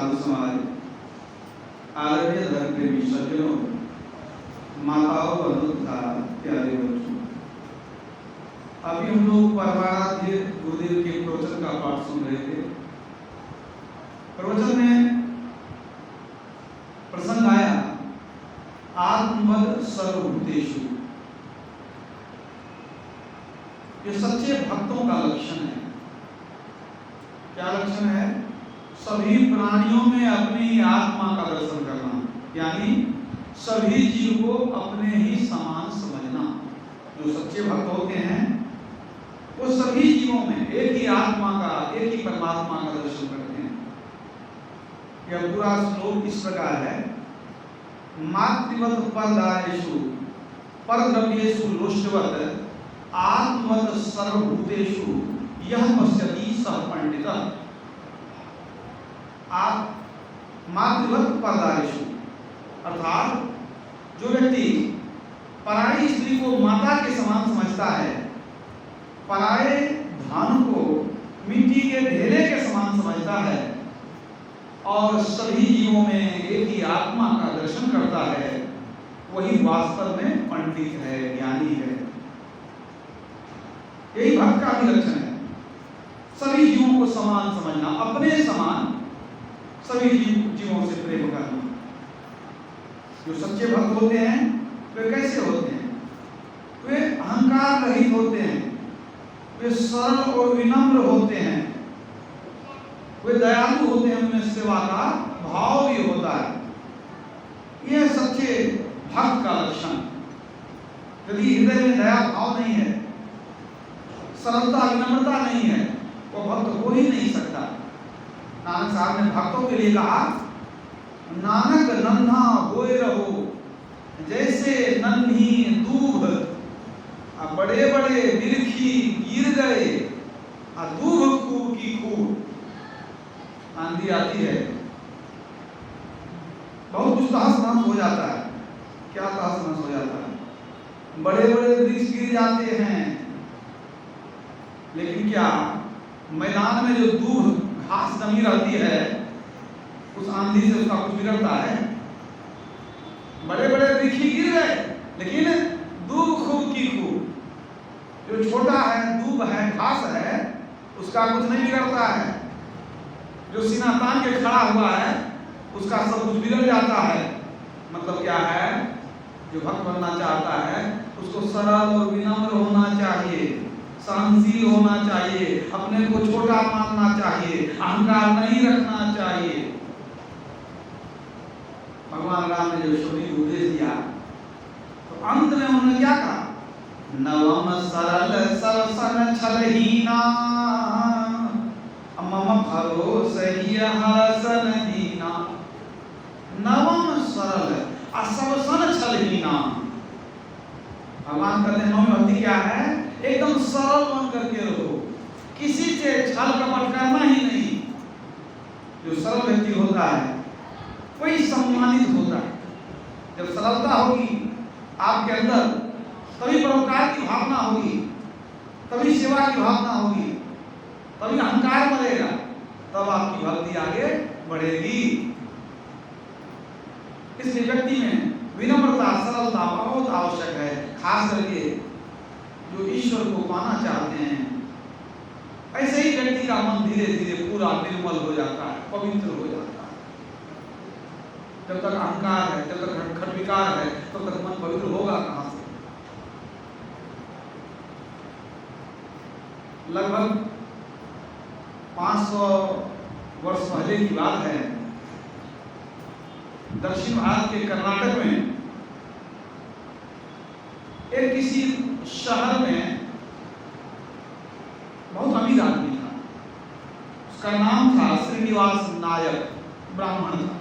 साधु समाज, आदरणीय धर्म प्रेमी सज्जनों, माताओं, बंधुता, प्यारे बच्चों, अभी हम लोग परमाराध्य गुरुदेव के प्रवचन का पाठ सुन रहे थे। प्रवचन में प्रसंग आया आत्मवद सर्वभूतेषु। ये सच्चे भक्तों का लक्षण है। क्या लक्षण है? सभी प्राणियों में अपनी आत्मा का दर्शन करना, यानी सभी जीव को अपने ही समान समझना। जो सच्चे भक्त होते हैं वो सभी जीवों में एक ही आत्मा का, एक ही परमात्मा का दर्शन करते हैं। यह पूरा श्लोक इस प्रकार है, मातृवत परदायेषु परद्रव्येषु लोष्टवत् आत्मवत् सर्वभूतेषु यह पश्यति सः पंडितः। आप मातृवत परदायेषु, अर्थात जो व्यक्ति पराई स्त्री को माता के समान समझता है, पराये धन को मिट्टी के ढेले के समान समझता है और सभी जीवों में एक ही आत्मा का दर्शन करता है, वही वास्तव में पंडित है, ज्ञानी है। यही भक्त का भी लक्षण है। सभी जीवों को समान समझना, अपने समान सभी जीवों से प्रेम करना। जो सच्चे भक्त होते हैं वे कैसे होते हैं? वे अहंकार रहित होते हैं, वे सरल और विनम्र होते हैं, वे दयालु होते हैं, उनमें सेवा का भाव भी होता है। यह सच्चे भक्त का लक्षण। यदि हृदय में दया भाव नहीं है, सरलता विनम्रता नहीं है, वो भक्त हो ही नहीं सकता। नानक साहब ने भक्तों के लिए कहा, नानक नन्हा होए रहो जैसे नन्ही दूब, बड़े बड़े बिरखी गिर गए, दूब खूब की खूब। आंधी आती है, बहुत कुछ तहस नहस हो जाता है। क्या तहस नहस हो जाता है? बड़े बड़े वृक्ष गिर जाते हैं, लेकिन क्या मैदान में जो दूब घास जमी रहती है, उस आंधी से उसका कुछ बिगड़ता है? बड़े बड़े वृक्ष गिर गए, लेकिन दूब खूब की खूब। जो छोटा है, दूब है, घास है, उसका कुछ नहीं बिगड़ता है। जो सीना तान के खड़ा हुआ है, उसका सब कुछ बिगड़ जाता है। मतलब क्या है? जो भक्त बनना चाहता है उसको सरल और विनम्र होना चाहिए, सहनशील होना चाहिए, अपने को छोटा मानना चाहिए, अहंकार नहीं रखना चाहिए। भगवान राम ने जो यशोदा को उपदेश दिया, तो अंत में उन्होंने क्या कहा? नवम सरल सरसन छलहीना मम भरोसहि हसन दीना। नवम सरल असवसन छलहीना। भगवान कहते हैं नवम भक्ति क्या है? एकदम सरल बन करके रहो, किसी से छल कपट करना ही नहीं। जो सरल व्यक्ति होता है वही सम्मानित होता है। जब सरलता होगी आपके अंदर, तभी परोपकार की भावना होगी, तभी सेवा की भावना होगी, तभी अहंकार मरेगा, तब आपकी भक्ति आगे बढ़ेगी। इसलिए व्यक्ति में विनम्रता, सरलता बहुत आवश्यक है। खास करके जो ईश्वर को पाना चाहते हैं, ऐसे ही व्यक्ति का मन धीरे धीरे पूरा निर्मल हो जाता है, पवित्र हो जाता है। जब तक अहंकार है, जब तक खटविकार है, तब तक मन पवित्र होगा कहां से? लगभग 500 वर्ष पहले की बात है। दक्षिण भारत के कर्नाटक में एक किसी शहर में बहुत अमीर आदमी था। उसका नाम था श्रीनिवास नायक, ब्राह्मण था,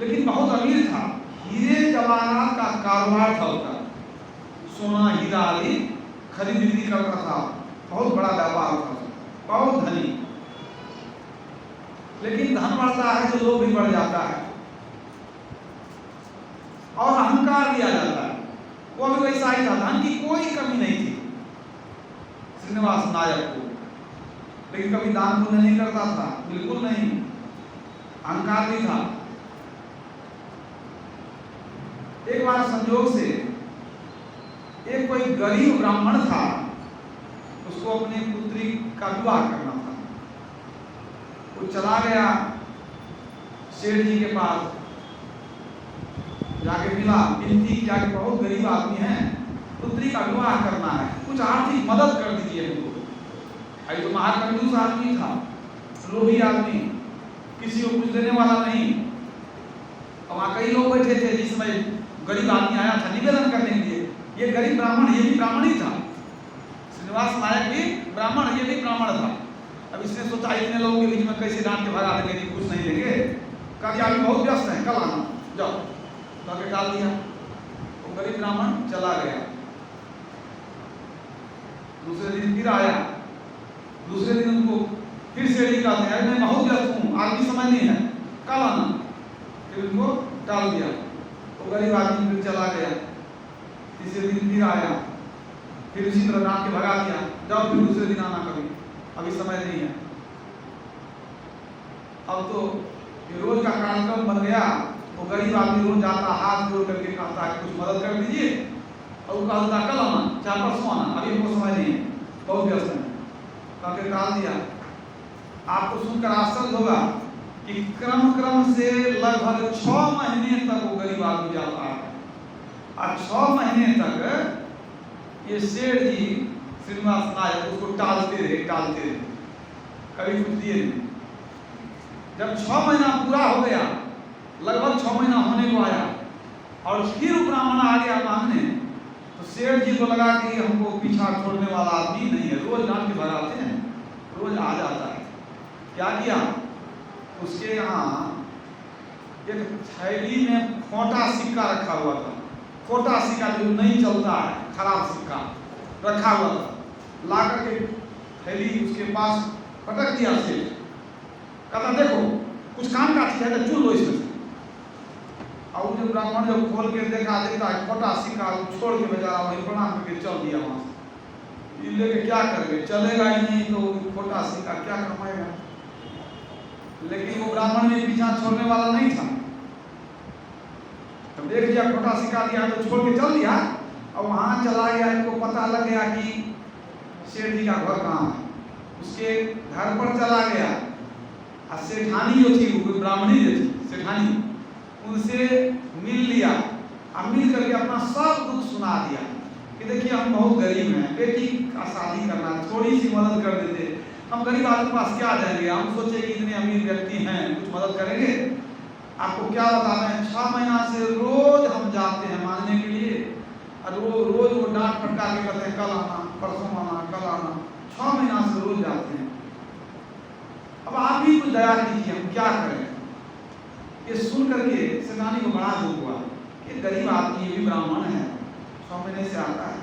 लेकिन बहुत अमीर था। हीरे जवाहरात का कारोबार था उसका, सोना हीरा आदि खरीद बिक्री करता था, बहुत बड़ा व्यापार था, बहुत धनी। लेकिन धन बढ़ता है तो लोभ भी बढ़ जाता है और अहंकार भी आ जाता है। वो भी वैसा ही था, धन की कोई कमी नहीं थी श्रीनिवास नायक को, लेकिन कभी दान पुण्य नहीं करता था, बिल्कुल नहीं। अहंकार नहीं था। एक बार संयोग से एक कोई गरीब ब्राह्मण था, उसको अपनी पुत्री का विवाह करना था। वो चला गया सेठ जी के पास, जाके मिला, विनती किया कि बहुत गरीब आदमी है, पुत्री का विवाह करना है, कुछ आर्थिक मदद कर दीजिए हमको। अभी तो महाकंजूस आदमी था, लोभी आदमी, किसी को कुछ देने वाला नहीं। और वहाँ कई लोग बैठे थे जिस समय गरीब आदमी आया था निवेदन करने के लिए। ये गरीब ब्राह्मण, ये भी ब्राह्मण ही था, श्रीनिवास नायक भी ब्राह्मण, ये भी ब्राह्मण था। अब इसने सोचा इतने लोगों के बीच में कैसे डांट के भगा देंगे कि कुछ नहीं देंगे। कहा अभी बहुत व्यस्त है, कल आना, जाओ, तो डाल दिया। वो गरीब ब्राह्मण चला गया। दूसरे दिन फिर आया, दूसरे दिन उनको फिर से कहते हैं मैं बहुत व्यस्त हूँ, आज भी समय नहीं है, कल आना। फिर उनको डाल दिया। वो गरीब आदमी फिर चला गया। तीसरे दिन फिर आया, फिर उसी तरह डांट के भगा दिया, जाओ फिर दूसरे दिन आना कभी, अभी समय नहीं है। अब तो ये रोज का कार्यक्रम बन गया। वो गरीब आदमी रोज जाता, हाथ जोड़ करके कहता है कुछ मदद कर दीजिए, और वो कहता कल आना, चाहे परसों आना, अभी हमको समय नहीं है, बहुत व्यस्त है, कहकर टाल दिया। आपको सुनकर आश्चर्य होगा कि क्रम से लगभग 6 महीने तक वो गरीब आदमी जाता है। और 6 महीने तक ये सेठ जी श्रीनिवास नायक उसको टालते रहे, कभी कुछ दिए नहीं। जब 6 महीना पूरा हो गया, लगभग 6 महीना होने को आया, और फिर ब्राह्मण आ गया मांगने, तो सेठ जी को लगा कि हमको पीछा छोड़ने वाला आदमी नहीं है, रोज डांट के भगाते हैं, रोज आ जाता है। क्या किया, उसके यहाँ एक थैली में खोटा सिक्का रखा हुआ था। खोटा सिक्का जो नहीं चलता है, खराब सिक्का रखा हुआ था, ला करके थैली उसके पास पटक दिया। सेठ कहता देखो कुछ काम का चीज है तो चुन लो इसमें से। और जो ब्राह्मण जब खोल के देखता है खोटा सिक्का, छोड़ के बेचारा वही प्रणाम करके चल दिया वहां से। लेके क्या करेंगे, चलेगा ही नहीं तो खोटा सिक्का क्या कमाएगा। लेकिन वो ब्राह्मण में पीछा छोड़ने वाला नहीं था। तो देख लिया खोटा सिक्का दिया तो छोड़ के चल दिया, और वहां चला गया। इनको पता लग गया कि सेठ जी का घर कहाँ है। उसके घर पर चला गया, और सेठानी जो थी, वो ब्राह्मणी जो थी सेठानी, उनसे मिल लिया। और मिल करके अपना सब दुख सुना दिया कि देखिए हम बहुत गरीब हैं, बेटी का शादी करना, थोड़ी सी मदद कर देते, हम गरीब आदमी के पास क्या जाएंगे, हम सोचे कि इतने अमीर व्यक्ति हैं कुछ मदद करेंगे। आपको क्या बताना है, 6 महीना से रोज हम जाते हैं मांगने के लिए, और रोज वो डांट फटका के कहते हैं कल आना, परसों आना, कल आना। 6 महीना से रोज जाते हैं। अब आप भी कुछ दया कीजिए, हम क्या करें। ये सुन करके सेनानी को बड़ा दुख हुआ कि गरीब आदमी, ये भी ब्राह्मण है, 6 महीने से आता है,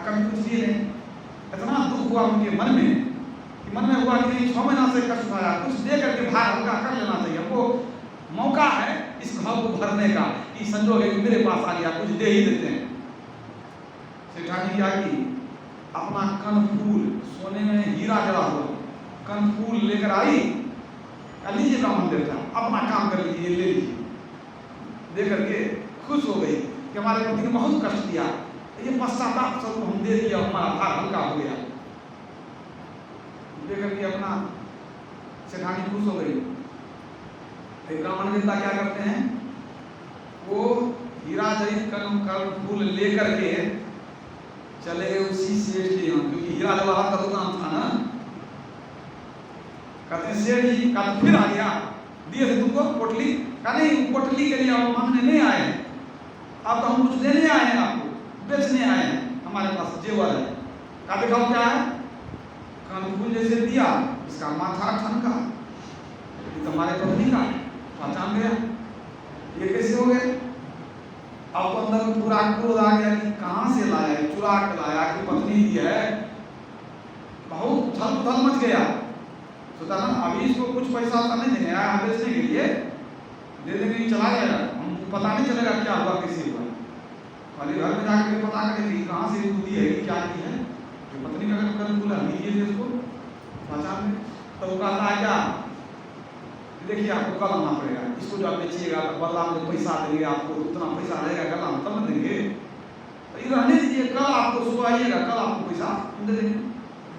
कभी कुछ दिए नहीं। इतना दुख हुआ उनके मन में कि मन में हुआ कि नहीं 6 महीना से कष्ट उठाया, कुछ दे करके भार हल्का कर लेना चाहिए। हमको मौका है इस घाव को भरने का, कि संजोग है कि मेरे पास आ गया, कुछ दे ही देते हैं। सेठानी क्या की, अपना कनफूल, सोने में हीरा जड़ा हुआ कनफूल लेकर आई। लीजिए ब्राह्मण देवता, अपना काम कर लीजिए, ले लीजिए। दे करके खुश हो गई कि हमारे पति ने बहुत कष्ट दिया, ये पश्चाताप सब हम दे दिया, हमारा भार हल्का हो गया। दे करके अपना सेठानी खुश हो गई। ब्राह्मण देवता क्या करते हैं, वो हीरा जड़ित कनफूल लेकर के चले गए उसी सेठ के यहाँ, क्योंकि हीरा जवाहर का दुकान था ना। कहते हैं सेठ जी का फिर आ गया, दिए थे तुमको पोटली, कहा नहीं पोटली के लिए आप मांगने नहीं आए, अब तो हम कुछ देने आए हैं, आपको बेचने आए हैं, हमारे पास जेवर है। कहा दिखाओ क्या है। कनफूल जैसे दिया, इसका माथा ठनका, ये तुम्हारे पत्नी का पहचान गया, ये कैसे हो गए। अब अंदर में पूरा क्रोध आ गया कि कहाँ से लाया, चुरा के लाया कि पत्नी दी है। बहुत थल मच गया। सोचा ना अभी इसको कुछ पैसा आता नहीं देंगे, आया बेचने के लिए, दे देंगे चला जाएगा, हमको पता नहीं चलेगा क्या हुआ कैसे हुआ। खाली घर में जाकर पता करेंगे कहाँ से दी है, क्या की है, जो पत्नी का बोला लीजिए उसको पहचान में। तो वो कहता है क्या देखिए आपको कल आना पड़ेगा, इसको जो आप बेचिएगा बदला में पैसा देंगे, आपको उतना पैसा रहेगा कल हम तब न देंगे, तो ये रहने दीजिए, कल आपको सुबह आइएगा, कल आपको पैसा दे देंगे,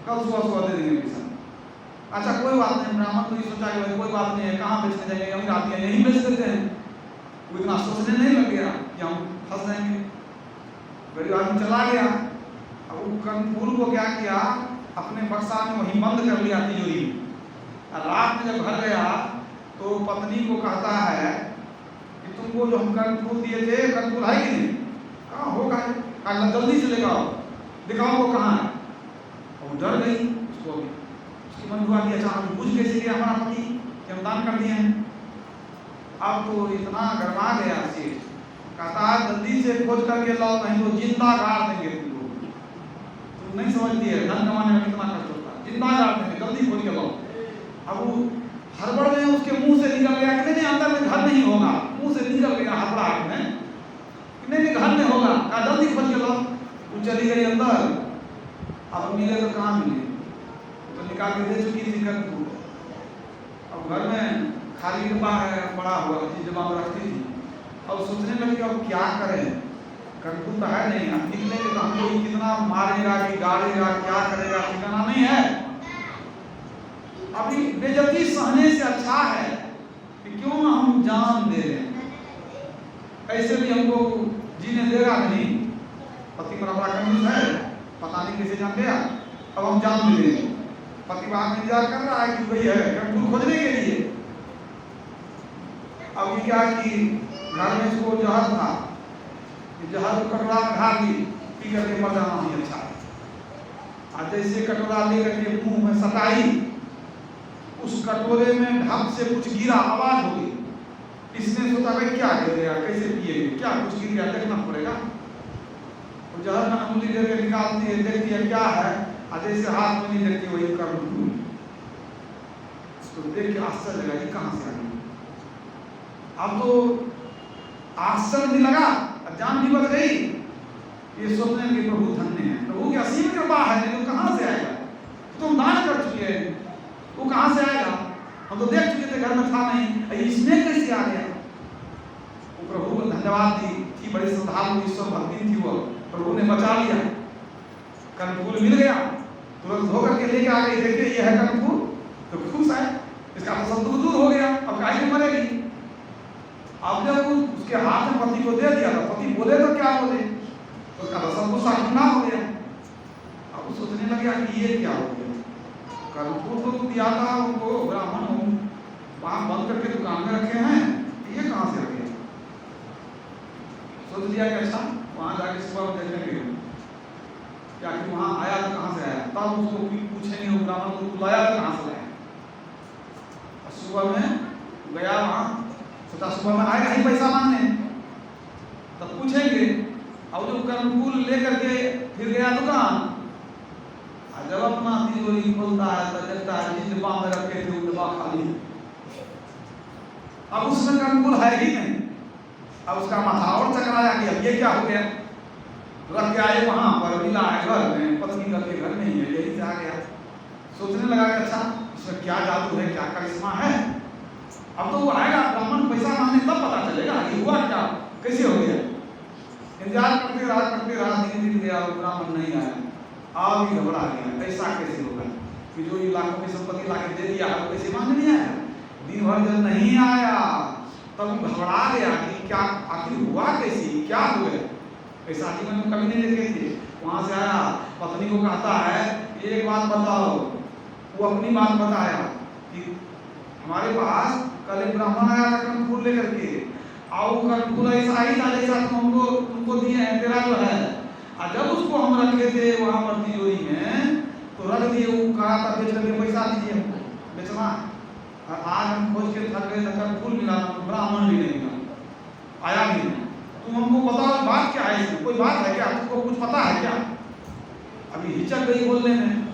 कल सुबह दे देंगे पैसा। अच्छा कोई बात नहीं, ब्राह्मण तो ये सोचा कि भाई कोई बात नहीं है, कहाँ बेचने जाएंगे, अमीर आदमी है यहीं बेच देते हैं, वो इतना सोचने नहीं लग गया कि हम फंस जाएंगे। गरीब आदमी चला गया, अब वो कर्णफूल को क्या किया, अपने बक्सा में वहीं बंद कर लिया तिजोरी में। रात में जब घर गया तो पत्नी को कहता है कि तुमको जो हम कर्णफूल दिए थे, कर्णफूल है कि नहीं? कहाँ होगा, कहा जल्दी से लेकर आओ, दिखाओ वो कहाँ है। और डर गई, उसको उसकी मन हुआ कि अच्छा हम बुझ कैसे गया हमारा पति कि हम दान कर दिए हैं। अब तो इतना गरमा गया सेठ, कहता है जल्दी से खोज करके लाओ, नहीं तो जिंदा गाड़ देंगे तुमको। तुम नहीं समझती है धन कमाने में कितना कष्ट होता है, जिंदा गाड़ देंगे, जल्दी खोज के लाओ। अब वो हड़बड़ में उसके मुंह से निकल गया कि नहीं अंदर में घर नहीं होगा, मुंह से निकल गया हड़बड़ाहट में कि नहीं घर में होगा, कहा जल्दी खोज के लाओ। वो चली गई अंदर, अब मिले तो कहाँ मिले, तो निकाल के दे चुकी थी कर्णफूल। अब घर में खाली डब्बा है पड़ा हुआ, जिस डब्बा में रखती थी, अब सोचने लगी अब क्या करें, कर्णफूल तो है नहीं, अब निकलेंगे तो हमको कितना मारेगा कि गाड़ेगा, क्या करेगा ठिकाना नहीं है। अभी बेइज्जती सहने से अच्छा है कि क्यों ना हम जान दे दें, ऐसे भी हमको जीने देगा नहीं, पति बड़ा बड़ा कंजूस है, पता नहीं कैसे जान दिया, अब हम जान दे देंगे। पति बाहर में इंतजार कर रहा है कि वही है कर्णफूल खोजने के लिए। अब ये क्या कि घर में इसको जहर था, जहर को कटोरा में ढाल दी, पी करके मर जाना नहीं अच्छा। आज जैसे कटोरा लेकर के मुंह में सटाई, उस कटोरे में ढक से कुछ गिरा, आवाज हो गई। इसने सोचा भाई क्या गिरेगा, कैसे पिएंगे, क्या कुछ गिर गया, देखना पड़ेगा। और जहर में उंगली लेकर निकालती है, देखती है क्या है, और जैसे हाथ में नहीं देखती वही कर्णफूल। तो देख के आश्चर्य लगा कि कहाँ से आ गई। अब तो आश्चर्य भी लगा, जान भी बच गई। ये सोचने लगे प्रभु धन्य है, प्रभु की असीम कृपा है, नहीं तो कहाँ से आएगा, तुम दान कर चुके हैं, वो कहाँ से आएगा, हम तो देख चुके थे घर में था नहीं, इसमें कैसे आ गया। वो प्रभु को धन्यवाद दी थी, बड़ी श्रद्धालु ईश्वर भक्ति थी वो, प्रभु ने बचा लिया, कर्णफूल मिल गया, तुरंत धोकर के लेके आ गई, देखिए ये है कर्णफूल, तो खुश है, इसका तो सब दुख दूर हो गया, अब काहे में मरेगी। अब जब उसके हाथ में पति को दे दिया तो पति बोले तो क्या बोले, तो उसका तो सब गुस्सा ठंडा हो गया। अब वो सोचने लगा कि ये क्या हो गया, कर्णफूल तो दिया था उनको ब्राह्मण, वहां बंद करके दुकान में रखे हैं, ये कहाँ से आ गया। सोच लिया कि अच्छा वहां जाके सुबह देखेंगे क्या कि वहां आया तो कहाँ से आया, तब उसको पूछेंगे वो ब्राह्मण को लाया तो कहाँ से लाया। सुबह में गया वहां, सोचा सुबह में आएगा ही पैसा मांगने, तब पूछेंगे। और जो कर्णफूल लेकर के फिर गया दुकान, जब अपना तिजोरी खोलता है तो देखता है जिस डिब्बा में रखे थे वो डिब्बा खाली है, अब उसमें कर्णफूल है ही नहीं। अब उसका माथा और चकराया कि अब ये क्या हो गया, रख के आए वहां पर, मिला है घर में, पत्नी करके घर में ही है, यही से आ गया। सोचने लगा कि अच्छा इसमें क्या जादू है, क्या करिश्मा है। अब तो वो आएगा ब्राह्मण पैसा मांगने तब पता चलेगा कि हुआ क्या, कैसे हो गया। इंतजार करते रहा, दिन दिन गया, ब्राह्मण नहीं आया, आप ही घबरा गया, ऐसा कैसे होगा कि जो ये लाखों की संपत्ति लाके दे दिया है वो कैसे मांगने नहीं आया। दिन भर जब नहीं आया तब घबरा गया कि क्या आखिर हुआ कैसे, क्या हो गया, ऐसा जीवन में कभी नहीं देखे थे। वहां से आया, पत्नी को कहता है एक बात बताओ, वो अपनी बात बताया कि हमारे पास कल एक ब्राह्मण आया था कर्णफूल लेकर के, और कर्णफूल ऐसा ही था जैसा तुमको दिए हैं, तेरा जो है, और जब उसको हम रखे थे वहां पर तिजोरी में तो रख दिए, वो कहा था बेच करके पैसा दीजिए हमको बेचना, और आज हम खोज के थक गए, कर्णफूल मिला, ब्राह्मण भी नहीं मिला, आया भी नहीं। तुम हमको बताओ बात क्या है, इसमें कोई बात है क्या, तुमको कुछ पता है क्या। अभी हिचक गई बोलने में।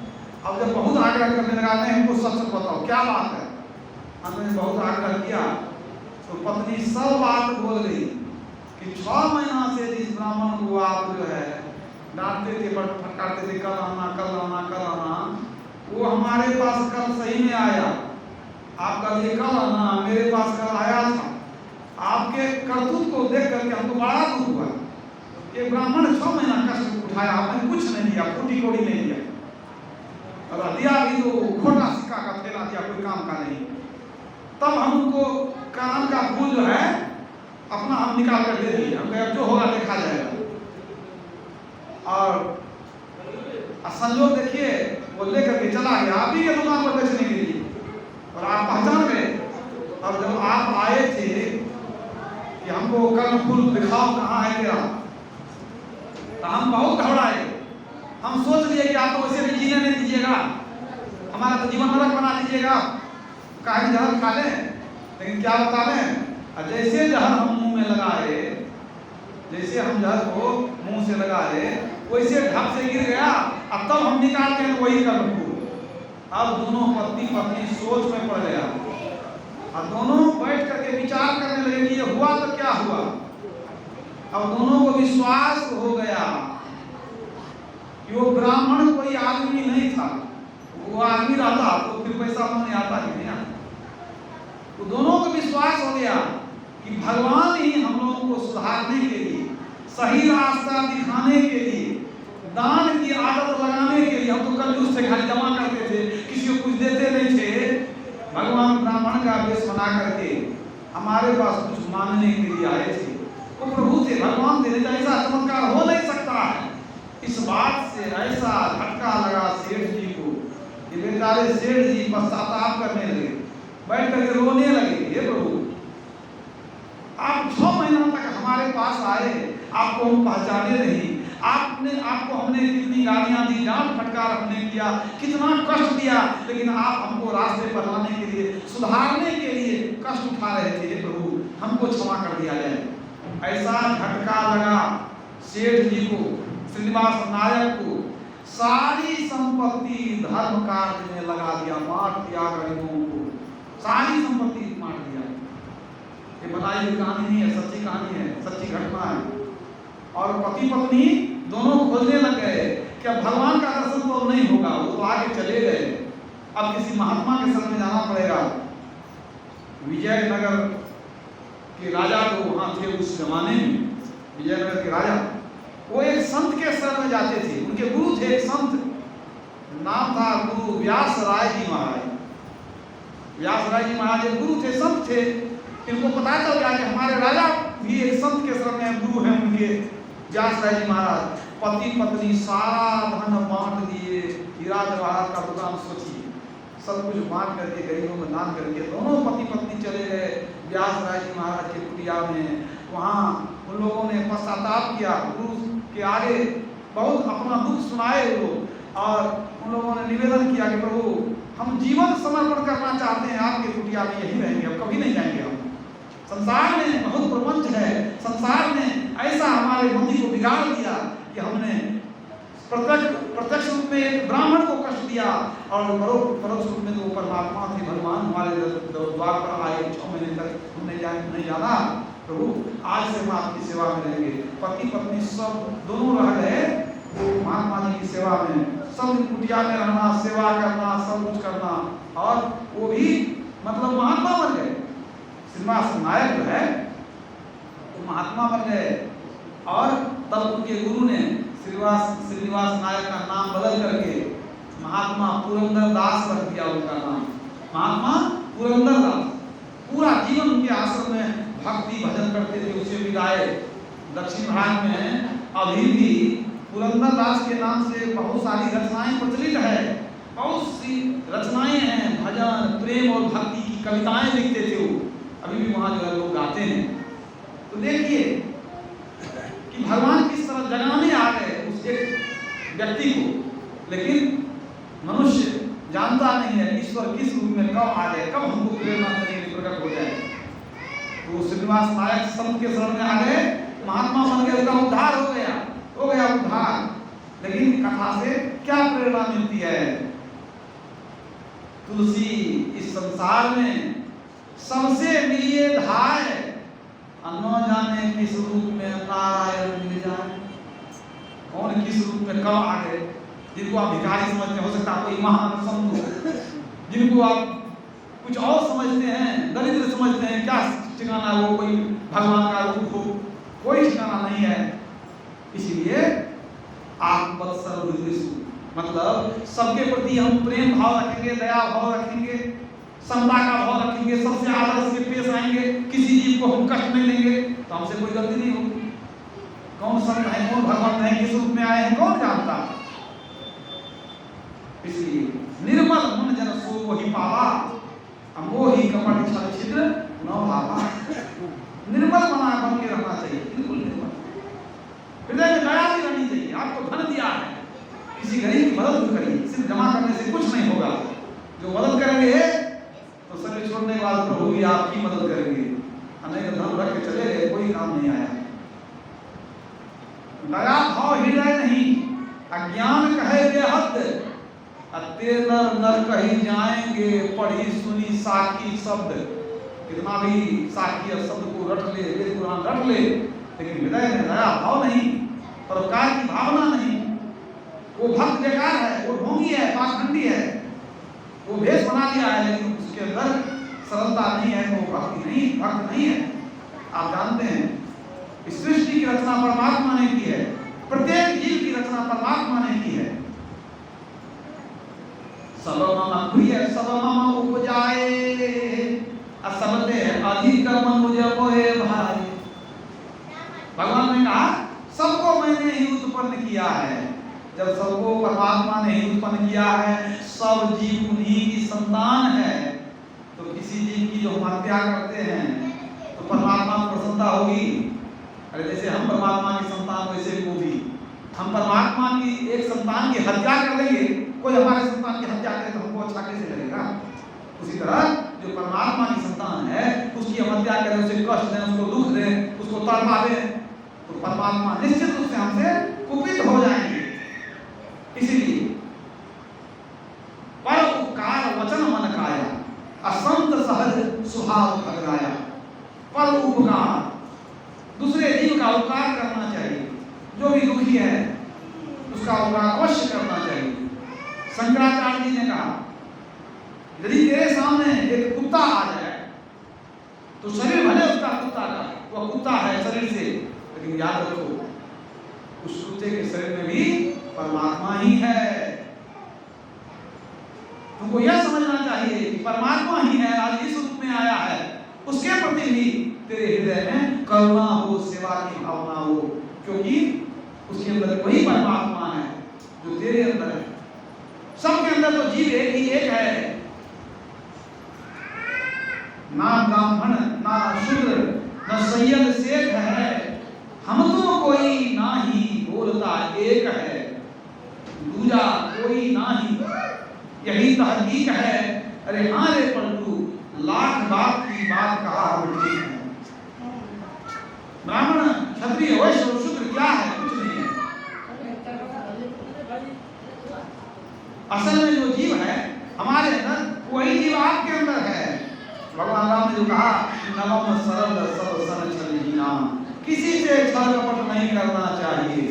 अब जब बहुत आग्रह करने लगा, नहीं हमको सच सच बताओ क्या बात है, हमने बहुत आग्रह किया तो पत्नी सब बात बोल गई कि 6 महीना से इस ब्राह्मण को आप जो है डांटते थे, फटकारते थे, कल आना, वो हमारे पास कल सही में आया, आपका ये कल आना मेरे पास कल आया था, आपके करतूत को देख करके हमको बड़ा दुख हुआ। एक ब्राह्मण 6 महीना कष्ट उठाया, आपने कुछ नहीं दिया, फूटी कोड़ी नहीं दिया, और दिया भी तो खोटा सिक्का का थैला दिया, कोई काम का नहीं। तब हम उनको कान का फूल जो है अपना हम निकाल कर दे दिए, हम अब जो होगा देखा जाएगा। और संजोग देखिए वो लेकर के चला गया आप ही के दुकान पर बेचने के लिए, और आप पहचान गए। और जब आप आए थे कि हमको कल फूल दिखाओ कहाँ है तेरा, तो हम बहुत घबराए। हम सोच लिए कि आप तो वैसे भी जीने नहीं दीजिएगा, हमारा तो जीवन नरक बना दीजिएगा, कहीं जहर खा लें। लेकिन क्या बता दें, जैसे जहर हम मुंह में लगाए, जैसे हम जहर को मुंह से लगाए वैसे ढक से गिर गया। अब तब हम निकालते हैं वही कर फूल। अब दोनों पति पत्नी सोच में पड़ गया, और दोनों बैठ करके विचार करने लगे कि ये हुआ तो क्या हुआ। अब दोनों को विश्वास हो गया कि वो ब्राह्मण कोई आदमी नहीं था, वो आदमी रहता तो फिर पैसा नहीं आता कि नहीं आता। तो दोनों को विश्वास हो गया कि भगवान ही हम लोगों को सुधारने के लिए, सही रास्ता दिखाने के लिए, दान की आदत लगाने के लिए, हम तो कंजूस थे, खाली जमा करते थे, किसी को कुछ देते नहीं थे। भगवान ब्राह्मण का वेश बना करके हमारे पास कुछ मांगने के लिए आए थे। वो प्रभु थे, भगवान थे, ऐसा चमत्कार हो नहीं सकता है। इस बात से ऐसा झटका लगा सेठ जी को कि बेचारे सेठ जी पश्चाताप करने लगे, बैठ करके रोने लगे, हे प्रभु आप 6 महीना तक हमारे पास आए, आपको हम पहचाने नहीं, आपको हमने कितनी गालियां दी, डांट फटकार हमने किया, कितना कष्ट दिया, लेकिन आप हमको रास्ते पर लाने के लिए, सुधारने के लिए कष्ट उठा रहे थे। प्रभु हमको क्षमा कर दिया जाए। ऐसा झटका लगा सेठ जी को, श्रीनिवास नायक को, सारी संपत्ति धर्म कार्य में लगा दिया, बांट दिया गरीबों को, सारी संपत्ति बांट दिया। ये बनाई हुई कहानी नहीं है, सच्ची कहानी है, सच्ची घटना है। और पति पत्नी दोनों खोजने लग गए कि अब भगवान का दर्शन तो नहीं होगा, वो तो आगे चले गए, अब किसी महात्मा के शरण में जाना पड़ेगा। विजयनगर के राजा तो वहां थे उस जमाने में, विजयनगर के राजा वो एक संत के शरण में जाते थे, उनके गुरु थे एक संत, नाम था गुरु व्यास राय जी महाराज। व्यास राय जी महाराज एक गुरु थे, संत थे। इनको पता चल गया कि हमारे राजा भी एक संत के शरण में गुरु हैं उनके, व्यास राय जी महाराज। पति पत्नी सारा धन बांट दिए, हीरा जवाहरात का दुकान सोचिए, सब कुछ बांट करके गरीबों में दान करके दोनों पति पत्नी चले गए व्यास राय जी महाराज के कुटिया में। वहाँ उन लोगों ने पश्चाताप किया, गुरु के आगे बहुत अपना दुख सुनाए वो लोग, और उन लोगों ने निवेदन किया कि प्रभु हम जीवन समर्पण करना चाहते हैं, आपके कुटिया में यही रहेंगे, अब कभी नहीं जाएंगे हम। संसार में बहुत प्रपंच है, संसार ने ऐसा हमारे बुद्धि को बिगाड़ दिया कि हमने प्रत्यक्ष रूप में एक ब्राह्मण को कष्ट दिया, और परोक्ष रूप में तो परमात्मा थे, भगवान हमारे द्वार पर आए। 6 महीने तक हमने नहीं जाना, प्रभु आज से हम आपकी सेवा में रहेंगे। पति पत्नी सब दोनों रह गए महात्मा जी की सेवा में, सब कुटिया में रहना, सेवा करना, सब कुछ करना, और वो भी मतलब महात्मा बन गए। श्रीनिवास नायक जो है वो महात्मा बन गए, और तब उनके गुरु ने श्रीनिवास नायक का नाम बदल करके महात्मा पुरंदर दास रख दिया उनका नाम, महात्मा पुरंदर दास। पूरा जीवन उनके आश्रम में भक्ति भजन करते थे, उसे विदाए। दक्षिण भारत में अभी भी पुरंदर दास के नाम से बहुत सारी रचनाएं प्रचलित है, बहुत सी रचनाएं हैं, भजन प्रेम और भक्ति की कविताएं लिखते थे वो, अभी भी वहाँ जो है लोग गाते हैं। तो देखिए कि भगवान किस तरह जगाने आ गए उस एक व्यक्ति को, लेकिन मनुष्य जानता नहीं है ईश्वर किस रूप में कब आ जाए, कब हमको प्रेरणा देने के लिए प्रकट हो जाए। तो श्रीनिवास नायक संत के शरण में आ गए, महात्मा बन गए, उसका उद्धार हो गया उद्धार। लेकिन कथा से क्या प्रेरणा मिलती है? तुलसी इस संसार में सबसे मिलिए धाय, न जाने किस रूप में नारायण मिल जाए। कौन किस रूप में कब आ गए? जिनको आप भिखारी समझते हो सकता है कोई महान संत, जिनको आप कुछ और समझते हैं, दरिद्र समझते हैं, क्या ठिकाना वो कोई भगवान का रूप हो, कोई ठिकाना नहीं है। इसलिए आत्मवत्सल हृदयेषु, मतलब सबके प्रति हम प्रेम भाव रखेंगे, दया भाव रखेंगे, समता का भाव रखेंगे, सबसे आदर से पेश आएंगे, किसी जीव को हम कष्ट नहीं देंगे, तो हमसे कोई गलती नहीं होगी। कौन संत है, कौन भगवान है, किस रूप में आए हैं, कौन जानता। इसलिए निर्मल मन जन सो वही पावा, अमोही कपट छल छिद्र न भावा। निर्मल मना बन के रहना चाहिए, बिल्कुल निर्मल, हृदय में दया भी रहनी चाहिए। आपको धन दिया है, किसी गरीब की मदद करिए, सिर्फ जमा करने से कुछ नहीं होगा। जो मदद करेंगे तो शरीर छोड़ने के बाद प्रभु भी आपकी मदद करेंगे, नहीं तो धन रख के चले गए, कोई काम नहीं आया। दया भाव हृदय नहीं, अज्ञान कहे बेहद, अत्ते नर नर कहीं जाएंगे, पढ़ी सुनी साखी शब्द। कितना भी साखी और शब्द को रट ले, वेद कुरान रट ले, लेकिन हृदय में दया भाव नहीं, परोपकार की भावना नहीं, वो भक्त बेकार है, वो ढोंगी है, पाखंडी है, वो भेष बना लिया है, लेकिन उसके अंदर सरलता नहीं है, तो वो भक्ति नहीं, भक्त नहीं है। आप जानते हैं इस सृष्टि की रचना परमात्मा ने की है, प्रत्येक जीव की रचना परमात्मा ने की है। सब मम प्रिय सब मम उपजाए, असबते अधिक मनुज मोहे भाई। भगवान ने कहा सबको मैंने ही उत्पन्न किया है। जब सबको परमात्मा ने ही उत्पन्न किया है, सब जीव उन्हीं की संतान है, तो किसी जीव की जो हम हत्या करते हैं तो परमात्मा को प्रसन्नता होगी। अरे जैसे हम परमात्मा की संतान, वैसे वो भी हम परमात्मा की एक संतान की हत्या कर देंगे, कोई हमारे संतान की हत्या करे तो हमको अच्छा कैसे लगेगा। उसी तरह जो परमात्मा की संतान है, उसकी हम हत्या करें, उसे कष्ट दें, उसको दुख दें, उसको तड़पा दें, तो परमात्मा निश्चित रूप से हमसे कुपित हो जाएंगे। इसीलिए पर उपकार वचन मन काया, असंत सहज सुहाव खगराया। पर उपकार, दूसरे जीव का उपकार करना चाहिए, जो भी दुखी है उसका उपकार अवश्य करना चाहिए। शंकराचार्य जी ने कहा यदि तेरे सामने एक कुत्ता आ जाए तो शरीर भले उसका कुत्ता का, वह कुत्ता है शरीर से, लेकिन याद रखो उस कुत्ते के शरीर में भी परमात्मा ही है। तुमको यह समझना चाहिए कि परमात्मा ही है, आज इस रूप में आया है, उसके प्रति भी तेरे हृदय में करुणा हो, सेवा की भावना हो, क्योंकि उसके अंदर वही परमात्मा है जो तेरे अंदर है। सबके अंदर तो जीव एक ही एक है, ना ब्राह्मण ना शूद्र ना सैयद शेख है, हम तो कोई ना ही बोलता एक है, दूजा कोई ना ही, यही तहकीक है। अरे हाँ रे पलटू, लाख बात की बात कहा ठीक है। ब्राह्मण क्षत्रिय वैश्य और शूद्र क्या है, कुछ नहीं है। असल में जो जीव है हमारे अंदर, वही जीव आपके अंदर है। भगवान राम ने जो कहा नमम सरल सब सन छलहीना, किसी से छल कपट नहीं करना चाहिए।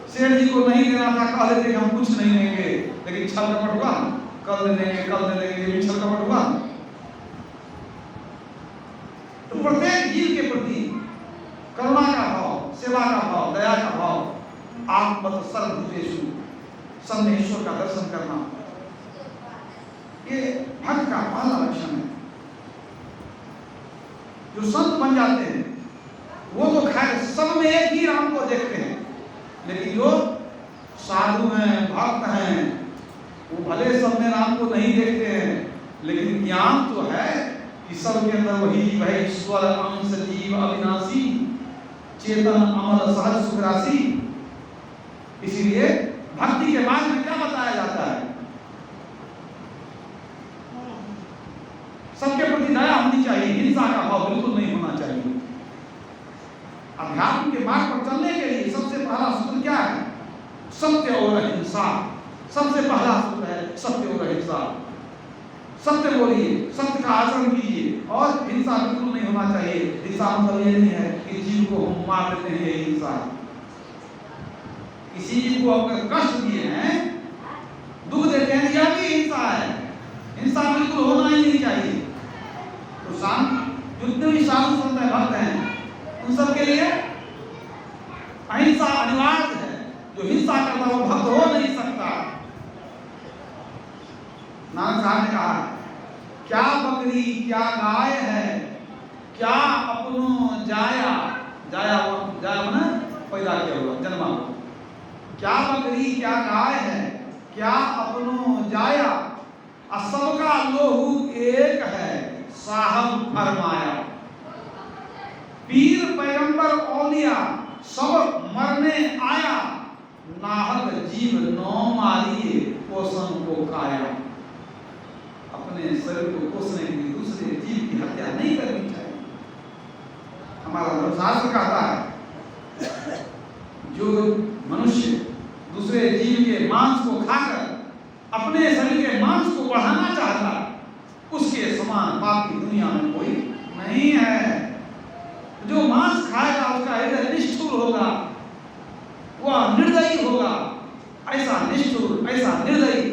सेठ जी को नहीं देना था, कह देते कि हम कुछ नहीं देंगे, लेकिन छल कपट हुआ, कल दे देंगे, कल दे देंगे, ये छल कपट हुआ। तो प्रत्येक जीव के प्रति करुणा का भाव, सेवा का भाव, दया का भाव, आत्मत सर्वभूतेषु, सब में ईश्वर का दर्शन करना, ये भक्त का पहला लक्षण है। जो संत बन जाते हैं वो तो खैर सब में एक ही राम को देखते हैं, लेकिन जो साधु हैं, भक्त हैं, वो भले सब में राम को नहीं देखते हैं, लेकिन ज्ञान तो है कि सबके अंदर वही जीव है, ईश्वर अंश जीव अविनाशी, चेतन अमर सहज सुख राशि। इसीलिए भक्ति के बाद में क्या बताया जाता है, सबके प्रति दया होनी चाहिए, हिंसा का भाव बिल्कुल नहीं होना चाहिए। अध्यात्म के मार्ग पर चलने के लिए सबसे पहला सूत्र क्या है, सत्य और अहिंसा। सबसे पहला सूत्र है सत्य और अहिंसा। सत्य बोलिए, सत्य का आचरण कीजिए, और हिंसा बिल्कुल नहीं होना चाहिए। हिंसा मतलब ये नहीं है कि जीव को हम मार देते हैं, ये हिंसा है। किसी जीव को अगर कष्ट दिए हैं, दुख देते हैं, यह भी हिंसा है। हिंसा बिल्कुल होना ही नहीं चाहिए। तो जितने भी साधु संत भक्त हैं उन सब के लिए अहिंसा अनिवार्य है। जो हिंसा करता वो भक्त हो नहीं सकता। नानक साहब ने कहा क्या बकरी क्या गाय है, क्या अपनो जाया, जाया ना पैदा किया हुआ जन्मा हुआ, क्या बकरी क्या गाय है, क्या अपनो जाया, सबका लोहू एक है साहब फरमाया। पीर पैगंबर औलिया सब मरने आया, नाहक जीव नौ मारिए पोषण को काया। अपने शरीर को पोषने के लिए दूसरे जीव की हत्या नहीं करनी चाहिए। हमारा धर्मशास्त्र कहता है जो मनुष्य दूसरे जीव के मांस को खाकर अपने शरीर के मांस को बढ़ाना चाहता, उसके समान पापी दुनिया में कोई नहीं है। जो मांस खाएगा उसका हृदय निष्ठुर होगा, वह निर्दयी होगा। ऐसा निष्ठुर ऐसा निर्दयी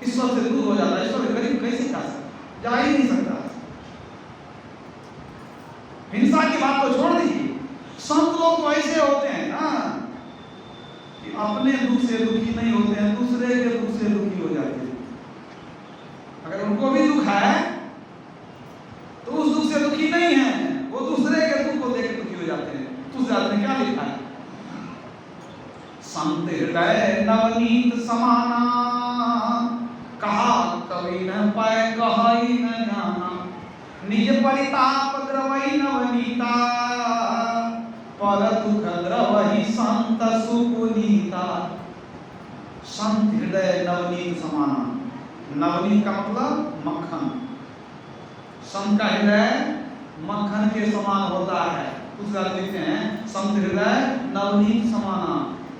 ईश्वर से दूर हो जाता है। ईश्वर के करीब कैसे जा सकता, जा ही नहीं सकता। हिंसा की बात तो छोड़ दीजिए, संत लोग तो ऐसे होते हैं ना कि अपने दुख से दुखी नहीं होते हैं, दूसरे के दुख से दुखी हो जाते हैं। अगर उनको भी दुख है तो उस दुख से दुखी नहीं है, वो दूसरे के दुख को देख दुखी हो जाते हैं। तुझ जात में क्या लिखा है? संत हृदय नवनीत समाना, कहा कवि न पाए कहाई न जाना, निज परिताप द्रवई नवनीता, पर दुख द्रवही संत सुपुनीता। संत हृदय नवनीत समाना, नवनीत का मतलब मक्खन। संत का हृदय मक्खन के समान होता है। कुछ बात लिखते हैं संत हृदय नवनीत समाना,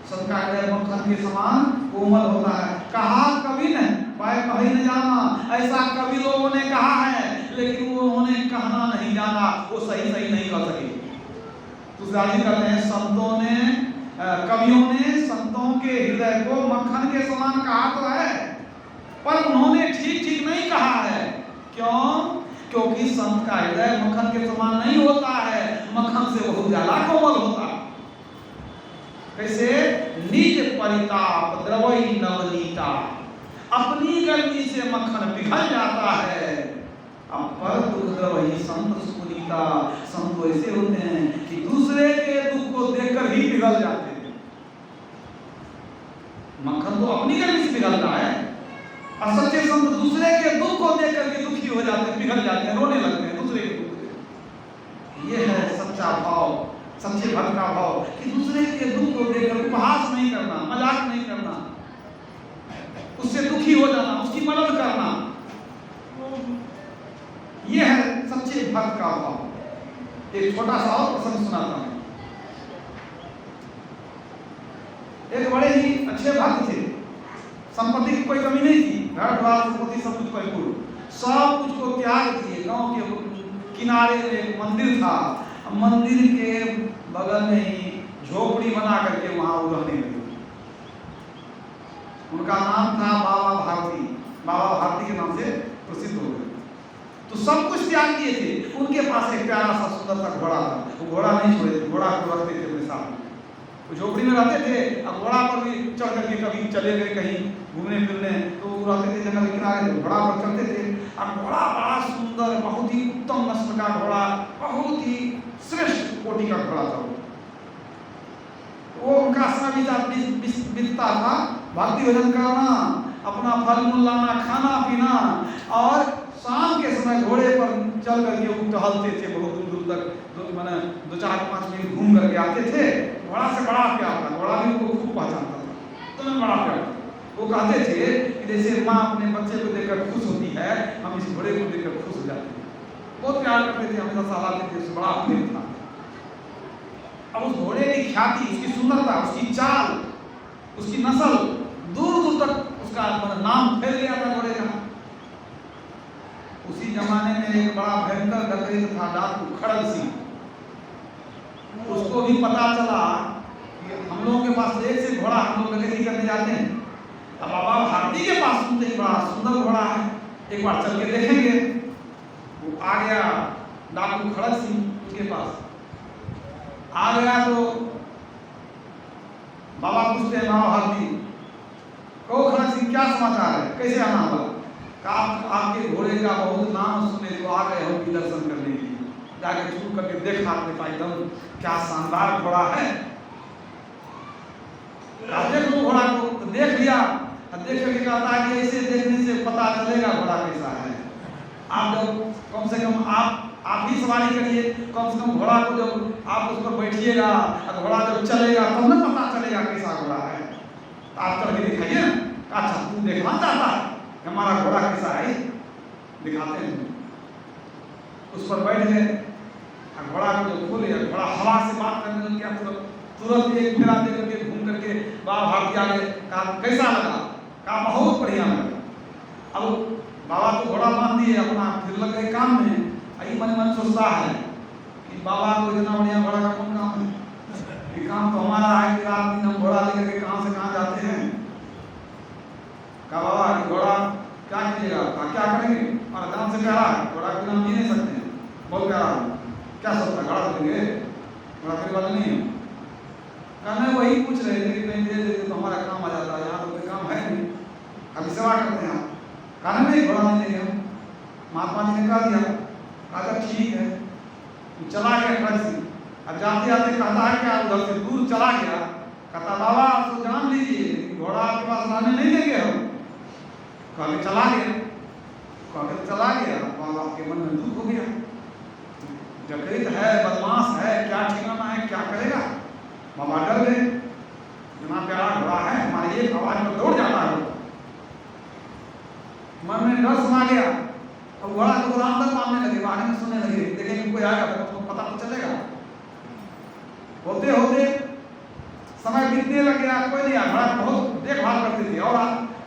संत का हृदय मक्खन के समान कोमल होता है। कहा कवि ने पाए कहीं न जाना, ऐसा कवि लोगों ने कहा है, लेकिन वो उन्होंने कहना नहीं जाना, वो सही नहीं कर सके। तो कहते हैं संतों ने कवियों ने संतों के हृदय को मक्खन के समान कहा तो है, पर उन्होंने ठीक नहीं कहा है। क्यों? क्योंकि संत का हृदय मक्खन के समान नहीं होता है, मक्खन से बहुत ज्यादा कोमल होता है। कैसे? निज परिताप द्रवई नवनीता, अपनी गर्मी से मक्खन पिघल जाता है। अब पर दुख द्रवई संत सुपुनीता, संत ऐसे होते हैं कि दूसरे के दुख को देखकर ही पिघल जाते हैं। मक्खन तो अपनी गर्मी से पिघलता है, और सच्चे संत दूसरे के दुख को देख करके दुखी हो जाते हैं, पिघल जाते हैं, रोने लगते हैं दूसरे के दुख। ये है सच्चा भाव, सच्चे भक्त का भाव कि दूसरे के दुख को देखकर उपहास नहीं करना, मजाक नहीं करना, उससे दुखी हो जाना, उसकी मदद करना। ये है सच्चे भक्त का भाव। एक छोटा सा और प्रसंग सुनाता हूं। एक बड़े ही अच्छे भक्त थे, संपत्ति की कोई कमी नहीं थी, घर द्वार संपत्ति सब कुछ परिपूर्ण, सब कुछ को त्याग दिए। गांव के किनारे में एक मंदिर था, मंदिर के बगल में ही झोपड़ी बना करके वहां वो रहने लगे। उनका नाम था बाबा भारती, बाबा भारती के नाम से प्रसिद्ध हो गए। तो सब कुछ त्याग दिए थे। उनके पास एक प्यारा सा सुंदर सा घोड़ा था, वो घोड़ा नहीं छोड़े थे, घोड़ा को रखते थे अपने साथ। वो झोपड़ी में रहते थे, अब घोड़ा पर भी चढ़ करके कभी चले गए कहीं घूमने फिरने, तो वो रहते थे जंगल के किनारे, घोड़ा पर चढ़ते थे। और घोड़ा बड़ा सुंदर, बहुत ही उत्तम नस्ल का घोड़ा, बहुत ही श्रेष्ठ कोटि का घोड़ा था। वो उनका समय बीतता था भक्ति भजन करना, अपना फल मूल लाना, खाना पीना, और शाम के समय घोड़े पर चल करके वो टहलते थे बहुत दूर तक, मैंने 2-4-5 मिनट घूम करके आते थे। घोड़ा से बड़ा प्यार था, घोड़ा भी उनको खूब पहचानता था, तो मैं बड़ा प्यार। वो कहते थे कि जैसे माँ अपने बच्चे को देखकर खुश होती है, हम इस घोड़े को देखकर खुश हो जाते हैं। बहुत प्यार करते थे, हमेशा सहलाते थे, उससे बड़ा प्रेम था। अब उस घोड़े की ख्याति, उसकी सुंदरता, उसकी चाल, उसकी नस्ल दूर दूर तक उसका नाम फैल गया था घोड़े का। उसी जमाने में एक बड़ा भयंकर डकैत था, डाकू खड़ग सिंह। उसको भी पता चला कि हम लोगों के पास एक से घोड़ा, हम लोग डकैती करने जाते हैं। अब बाबा भारती के पास सुनते ही बड़ा सुंदर घोड़ा है, एक बार चल के देखेंगे। वो आ गया डाकू खड़क सिंह उनके पास आ गया तो बाबा पूछते हैं, बाबा हाथी कहो खड़क सिंह क्या समाचार है, कैसे आना हुआ? आपके घोड़े का बहुत नाम सुने तो आ गए हम भी दर्शन करने के लिए। जाके छू करके देखा आपने पास एकदम क्या शानदार घोड़ा है। देख लो घोड़ा को, तो देख लिया। देख करके कहता है कि ऐसे देखने से पता चलेगा घोड़ा कैसा है। आप जब कम से कम आप ही सवारी करिए, कम से कम घोड़ा को जब आप उस पर बैठिएगा और घोड़ा जब चलेगा तब न पता चलेगा कैसा घोड़ा है। आप चढ़ के दिखाइए ना। अच्छा तू देखना चाहता है हमारा घोड़ा कैसा है, दिखाते हैं। उस पर बैठ गए, घोड़ा को जब खोले, घोड़ा हवा से बात करने लग गया। तुरंत एक फेरा दे करके घूम करके बाबा भारती आ गए। कहा कैसा लगा? कहा बहुत बढ़िया लगा। अब बाबा तो घोड़ा बांध दिए अपना, फिर लग गए काम में। आई मन मन सोचता है कि बाबा को इतना बढ़िया घोड़ा का कौन काम है? ये काम तो हमारा है कि रात दिन हम घोड़ा लेकर के कहाँ से कहाँ जाते हैं। कहा बाबा घोड़ा क्या कीजिएगा? कहा क्या करेंगे? और काम से कह रहा है घोड़ा के नाम जी नहीं सकते हैं। बोल कह रहा हूँ क्या सोचता है घोड़ा देंगे? घोड़ा के वाले नहीं है। कहना वही पूछ रहे थे कि नहीं दे देते तो हमारा काम आ जाता है। यहाँ तो कोई काम है नहीं, हम सेवा करते हैं। कहना नहीं घोड़ा नहीं देंगे हम। महात्मा जी ने कह दिया। कहा ठीक है। चला गया खड़क सिंह। अब जाते जाते कहता है क्या उधर से दूर चला गया। कहता बाबा तो जान लीजिए घोड़ा आपके पास रहने नहीं देंगे हम। कहा चला गया। कहा चला गया। बाबा के मन में दुख हो गया। डकैत है, बदमाश है, क्या ठिकाना है, क्या करेगा? बाबा डर गए। इतना प्यारा घोड़ा है, हमारे एक आवाज में दौड़ जाता है। मन में डर समा गया। अब घोड़ा को राम तक मारने लगे, आगे में सुनने लगे, देखेंगे कोई आएगा तो पता तो चलेगा। होते होते समय बीतने लग गया, कोई नहीं आया। घोड़ा बहुत देखभाल करते थे और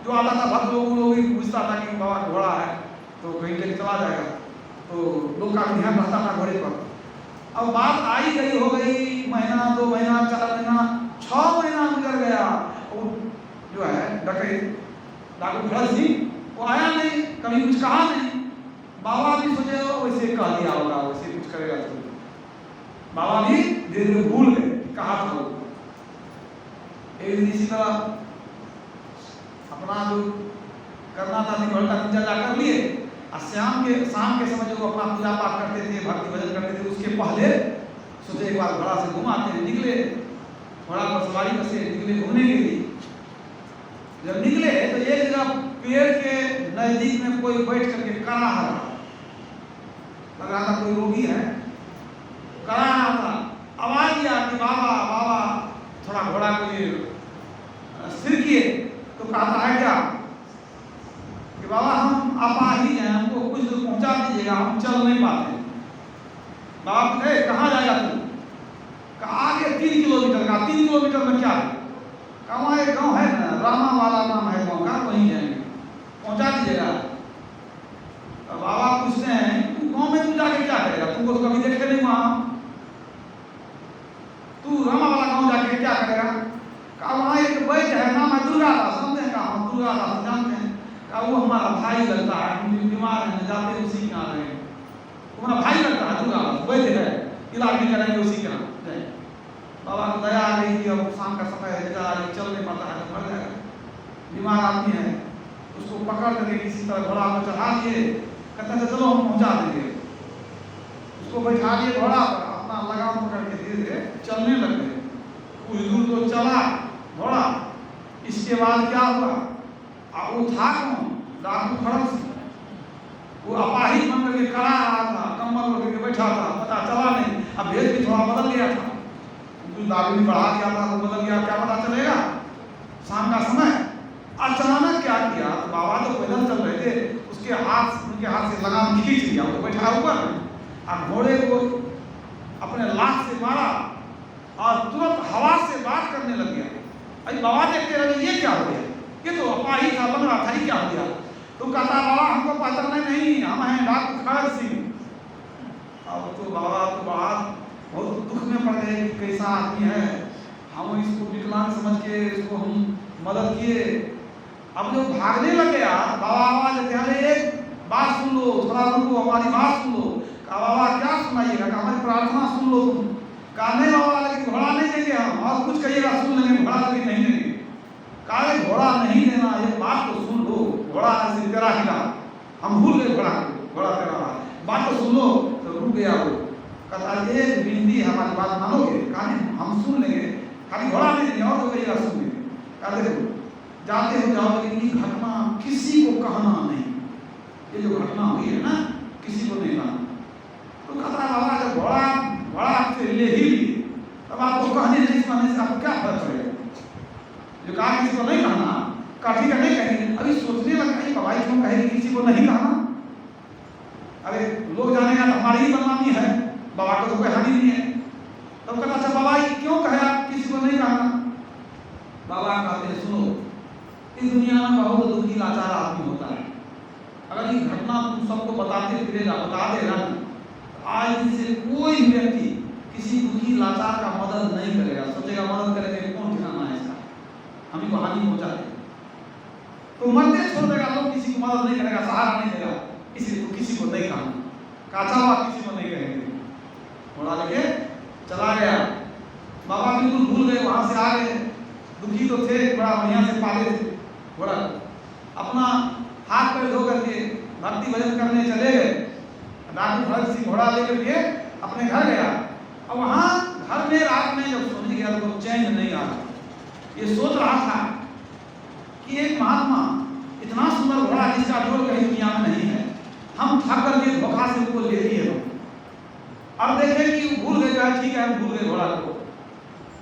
जो आता था भक्त लोग भी पूछता था कि बाबा घोड़ा है तो कहीं लेके चला जाएगा, तो लोग का ध्यान रहता था घोड़े पर। अब बात आई गई हो गई, महीना 2 महीना 4 महीना 6 महीना गुजर गया। और जो है डकैत डाकू खड़क सिंह वो आया नहीं, कभी कुछ कहा नहीं। बाबा भी सोचे वैसे कह दिया होगा, वैसे कुछ करेगा तो। बाबा भी धीरे धीरे भूल गए कहा था। एक दिन इसी तरह अपना जो करना था दिन भर का दिनचर्या कर लिए। और शाम के समय जो अपना पूजा पाठ करते थे, भक्ति भजन करते थे, उसके पहले सोचे एक बार घोड़ा से घुमाते हैं। निकले घोड़ा पर सवारी कर से निकले घूमने के लिए। जब निकले तो एक जगह पेड़ के नजदीक में कोई बैठ करके करा रहा लग रहा था, कोई रोगी है करा रहा था। आवाज दिया कि बाबा बाबा थोड़ा घोड़ा को ये सिर किए। तो कहता है क्या कि बाबा हम अपाहिज हैं, हमको कुछ दूर पहुंचा दीजिएगा, हम चल नहीं पाते। बाबा कहे कहाँ जाएगा तू? कहा आगे 3 किलोमीटर का। 3 किलोमीटर में क्या है? कहा वहाँ एक गाँव है ना, रामा वाला नाम है गाँव का, वहीं जाएंगे, पहुंचा दीजिएगा। तो बाबा पूछते हैं तू गाँव में तू जाके क्या करेगा? तुमको तो कभी देखे नहीं वहाँ, तू रामा वाला गाँव जाके क्या करेगा? कहा वहाँ एक वैद्य है, नाम है दुर्गादास। समझे? कहा हम दुर्गादास जानते हैं। कहा वो हमारा भाई लगता है, हम बीमार हैं, जाते उसी के यहाँ रहेंगे। हमारा भाई लगता है दुर्गादास, वैद्य है, इलाज भी करेंगे उसी के यहाँ। बाबा को दया आ गई कि अब शाम का समय है, बेचारा चल नहीं पाता है, मर जाएगा, बीमार आदमी है। उसको पकड़ करके किसी तरह घोड़ा को चढ़ा दिए। कहते थे चलो हम पहुँचा देंगे। उसको बैठा दिए घोड़ा पर, अपना लगाम पकड़ के धीरे धीरे चलने लग गए। कुछ दूर तो चला घोड़ा। इसके बाद क्या हुआ? वो था कौन? डाकू खड़क सिंह। वो अपाहिज बन करके करा रहा था, कम्बल ओढ़ के बैठा था, पता चला नहीं। अब भेष भी थोड़ा बदल गया था, दाढ़ी भी बढ़ा दिया था, वो बदल गया, क्या पता चलेगा? शाम का समय अचानक क्या किया? तो बाबा तो पैदल चल रहे थे, उनके हाथ से लगाम खींच लिया, वो बैठा ऊपर और घोड़े को अपने लाख से मारा और तुरंत हवा से बात करने लग गया। अरे बाबा देखते रहे ये क्या हो गया? ये तो अपाहिज था, लग रहा था ये क्या हो गया? तो कहता बाबा हमको पहचाना नहीं, हम हैं डाकू खड़क सिंह। अब तो बाबा तो बहुत दुख में पड़ गए कि कैसा आदमी है। हम इसको विकलांग समझ के इसको हम मदद किए। अब जो भागने लग गया बाबा आवाज देते अरे बात सुन लो, थोड़ा रुको, हमारी बात सुन लो। कहा बाबा क्या सुनाइएगा? कहा हमारी प्रार्थना सुन लो तुम। कहा नहीं बाबा, लेकिन घोड़ा नहीं देंगे हम, और कुछ कहिएगा सुन लेंगे, घोड़ा लेकिन नहीं देंगे। कहा घोड़ा नहीं देना, ये बात तो सुन लो। घोड़ा ऐसे तेरा हिला, हम भूल गए घोड़ा को, घोड़ा तेरा बात तो सुन लो। तो रुक गया वो। कहता एक बिंदी हमारी बात मानोगे? कहा नहीं हम सुन लेंगे, खाली घोड़ा नहीं देंगे और तो कहिएगा सुन लेंगे। कहा देखो जाते हो जाओ, लेकिन ये घटना किसी को कहना नहीं। ये जो घटना हुई है ना, किसी को नहीं कहना। तो कहता है बाबा जब घोड़ा आपसे ले ही लिए, तब आपको कहने नहीं कहने से आपको क्या फर्क पड़ेगा? जो कहा किसी को नहीं कहना, कहा ठीक है नहीं कहेंगे। अभी सोचने लगता है बाबा क्यों कहेगी किसी को नहीं कहना? अरे लोग जानेगा तो हमारी ही बदनामी है, बाबा को तो कोई हानि नहीं है। तब कहता अच्छा बाबा क्यों कहे आप किसी को नहीं कहना? बाबा कहते हैं सुनो, इस दुनिया में बहुत दुखी लाचार आदमी होता है। अगर ये घटना तुम सबको बताते फिरेगा, बता देगा, आज से कोई व्यक्ति किसी दुखी लाचार का मदद नहीं करेगा। सोचेगा मदद करेंगे कौन ठिकाना है इसका, हम ही को हानि पहुंचा दे। तो मरते छोड़ देगा, लोग किसी को मदद नहीं करेगा, सहारा नहीं देगा, इसलिए तो किसी को नहीं कहना। काचा हुआ किसी को नहीं कहेंगे। घोड़ा लेके चला गया। बाबा बिल्कुल भूल गए, वहां से आ गए। दुखी तो थे, बड़ा बढ़िया से पाले थे घोड़ा। अपना हाथ पैर धो करके भक्ति भजन करने चले गए। डॉक्टर भरत सिंह घोड़ा लेकर के अपने घर गया। और वहां घर में रात में जब सोने गया तो चैन नहीं आ रहा। ये सोच रहा था कि एक महात्मा इतना सुंदर घोड़ा जिसका जोड़ कहीं दुनिया में नहीं है, हम थक करके धोखा से उनको ले लिए और देखे कि भूल गए। ठीक है हम भूल गए घोड़ा को,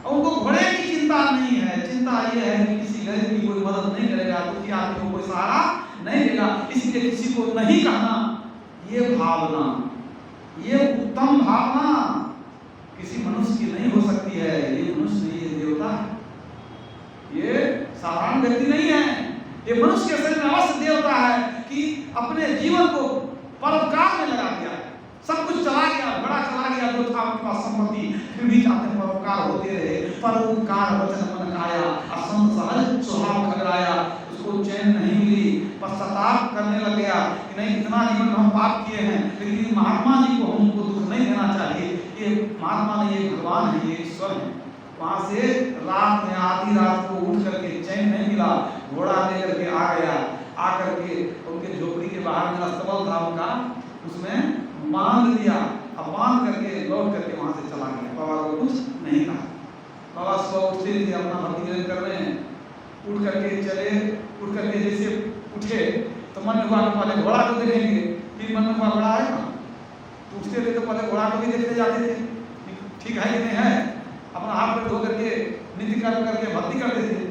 और उनको घोड़े की चिंता नहीं है। चिंता ये है कि किसी गरीब की कोई मदद नहीं करेगा, दुखी आदमी को कोई सहारा नहीं देगा, इसलिए किसी को नहीं कहना। ये भावना, ये उत्तम भावना किसी मनुष्य की नहीं हो सकती है। ये मनुष्य नहीं, ये देवता है, ये साधारण व्यक्ति नहीं है। ये मनुष्य के शरीर में अवश्य देवता है कि अपने जीवन को परोपकार में लगा दिया, सब कुछ चला गया, बड़ा चला गया जो था उनके पास संपत्ति, फिर भी चाहते परोपकार होते रहे। परोपकार वचन मन काया, असंत सहज स्वभाव खगड़ाया। उसको चैन नहीं मिली, पश्चाताप करने लग गया कि नहीं इतना जीवन में हम पाप किए हैं, लेकिन महात्मा जी को हमको दुख नहीं देना चाहिए। ये महात्मा नहीं, ये भगवान है, ये ईश्वर है। वहां से रात में आधी रात को उठ करके चैन नहीं मिला, घोड़ा लेकर के आ गया। आकर के उनके झोपड़ी के बाहर में अस्तबल था उनका, उसमें बांध दिया। अब बांध करके लौट करके वहां से चला गया। बाबा को कुछ नहीं कहा। बाबा सुबह उठते थे, अपना भक्ति भजन कर रहे हैं, उठ करके चले। उठ करके जैसे उठे तो मन में हुआ पहले घोड़ा को देखेंगे, फिर मन में हुआ घोड़ा आएगा। तो उठते थे तो पहले घोड़ा को भी देखते जाते थे ठीक है कि नहीं है। अपना हाथ पर धो करके नित्य कर्म करके भक्ति करते थे।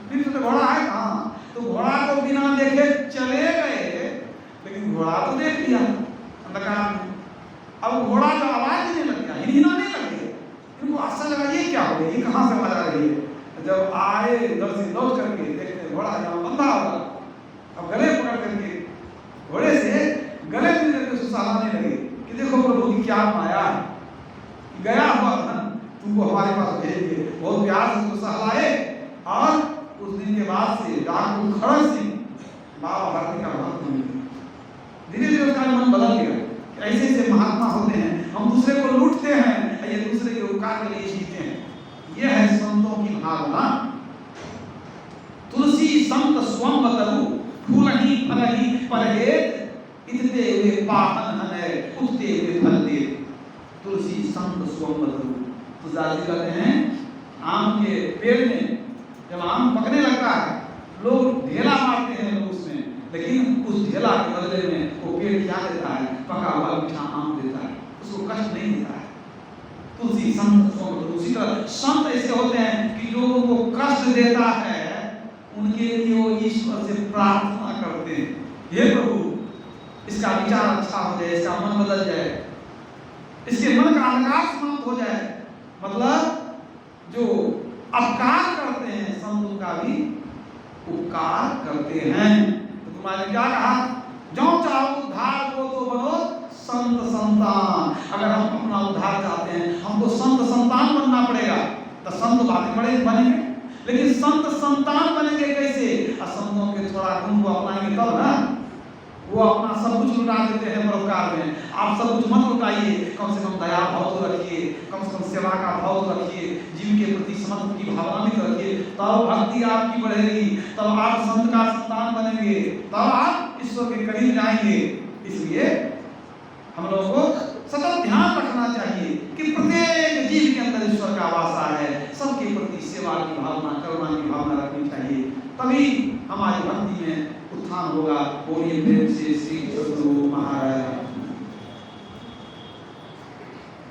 फिर तो घोड़ा आए कहाँ, तो घोड़ा को बिना देखे चले गए, लेकिन घोड़ा तो देख लिया अंधकार में। अब घोड़ा जो आवाज देने लग गया, हिलाने लग गया, इनको आशा लगा ये क्या हो गया, ये कहाँ से आवाज आ रही है। जब आए उधर से लौट करके देखते घोड़ा जहाँ बंधा होगा, अब गले पकड़ करके घोड़े से गले मिल करके सुसालाने लगे कि देखो प्रभु की क्या माया है, गया हुआ धन तुमको हमारे पास भेज दिए। बहुत प्यार से उसको सहलाए। और उस दिन के बाद से डॉक्टर खड़ग सिंह बाबा भारती का भक्त बन गए। धीरे धीरे उसका मन बदल गया कि ऐसे ऐसे महात्मा होते हैं, हम दूसरे को लूटते हैं, ये दूसरे के उपकार के लिए जीते हैं। यह है संतों की भावना। तुलसी संत स्वम बतरु फूलही फलही परहेत इतते वे पाहन हने उतते वे फल दे। तुलसी संत स्वम बतरु। तुलसीदास जी कहते हैं आम के पेड़ में जब आम पकने लगता है, लोग ढेला मारते हैं लोग उसमें, लेकिन उस ढेला के बदले में वो पेड़ क्या देता है, पका हुआ मीठा आम देता है, उसको कष्ट नहीं देता है। तुलसी संत उसी तरह संत ऐसे होते हैं कि जो उनको कष्ट देता है उनके लिए वो ईश्वर से प्रार्थना करते हैं, हे प्रभु इसका विचार अच्छा हो जाए, इसका मन बदल जाए, इसके मन का अंधकार समाप्त हो जाए। मतलब जो अपकार करते हैं संत उनका भी उपकार करते हैं। तो तुम्हारे क्या कहा, जो चाहो उद्धार को तो बनो संत संतान। अगर हम अपना उद्धार चाहते हैं, हमको संत संतान बनना पड़ेगा। तो संत बातें बनेंगे, लेकिन संत संतान बनेंगे कैसे? असंतों के थोड़ा गुण को अपनाएंगे तब ना। वो वो अपना सब कुछ लुटा देते हैं परोपकार में। आप सब कुछ मत लुटाइए, कम से कम दया भाव तो रखिए, कम से कम सेवा का भाव तो रखिए, जीव के प्रति समर्पण की भावना भी तो रखिए। तब भक्ति आपकी बढ़ेगी, तब आप संत का संतान बनेंगे, तब आप ईश्वर के करीब जाएंगे। इसलिए हम लोगों को सतत ध्यान रखना चाहिए कि प्रत्येक जीव के अंदर ईश्वर का वासा है। सबके प्रति सेवा की भावना, करुणा की भावना रखनी चाहिए, तभी हमारी भक्ति में उत्थान होगा। बोलिए प्रेम से श्री सद्गुरु महाराज।